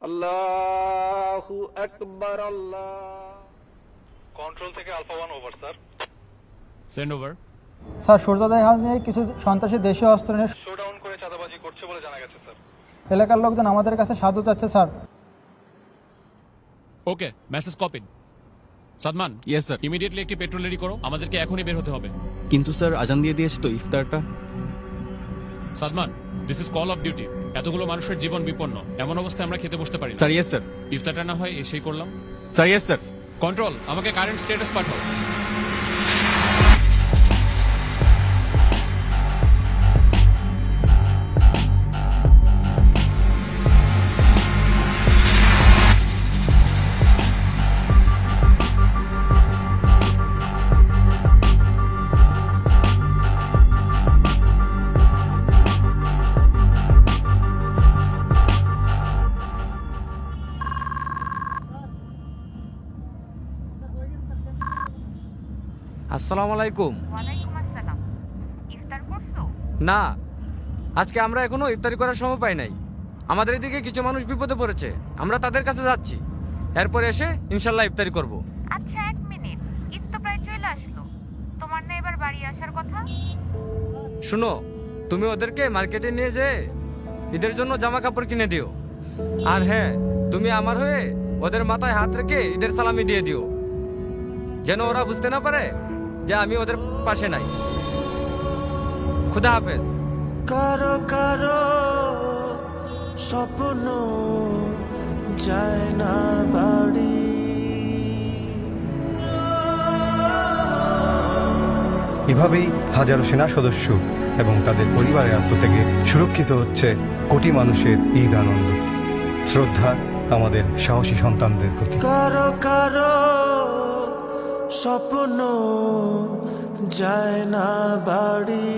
আল্লাহু আকবার। আল্লাহ। কন্ট্রোল থেকে alpha 1 over sir. Send over. Sir সূর্যোদয় হাউসে কিছু সন্ত্রাসী দেশীয় অস্ত্র নিয়ে শোডাউন করে চাঁদাবাজি করছে বলে জানা গেছে স্যার। এলাকার লোকজন আমাদের কাছে সাহায্য চাচ্ছে sir. Okay, message copied. Sadman, yes sir. Immediately একটি পেট্রোল রেডি করো, আমাদেরকে এখনই বের হতে হবে। কিন্তু স্যার আজান দিয়ে দিয়েছে তো ইফতারটা। Sadman, this is call of duty. এতগুলো মানুষের জীবন বিপন্ন, এমন অবস্থায় আমরা খেতে বসতে পারি না। Sir yes sir. ইফতারটা না হয় এসেই করলাম। Sir yes sir. কন্ট্রোল, আমাকে কারেন্ট স্ট্যাটাস পাঠাও। আসসালামু আলাইকুম। ওয়ালাইকুম আসসালাম। ইফতার করছো? না, আজকে আমরা এখনো ইফতারি করার সময় পাই নাই। আমাদের এদিকে কিছু মানুষ বিপদে পড়েছে, আমরা তাদের কাছে যাচ্ছি। এরপরে এসে ইনশাল্লাহ ইফতারি করব। আচ্ছা, 1 মিনিট, ঈদ তো প্রায় চলে আসলো, তোমার না এবার বাড়ি আসার কথা? শুনো, তুমি ওদেরকে মার্কেটে নিয়ে যেয়ে ঈদের জন্য জামা কাপড় কিনে দিও। আর হ্যাঁ, তুমি আমার হয়ে ওদের মাথায় হাত রেখে ঈদের সালামি দিয়ে দিও, যেন ওরা বুঝতে না পারে যে আমি ওদের পাশে নাই। খুদা হাফেজ। কারো কারো স্বপ্ন যায় না বাড়ি, এভাবেই হাজারো সেনা সদস্য এবং তাদের পরিবারের আত্মত্যাগে সুরক্ষিত হচ্ছে কোটি মানুষের ঈদ আনন্দ। শ্রদ্ধা আমাদের সাহসী সন্তানদের প্রতি। কারো কারো স্বপ্ন যায় না বাড়ি।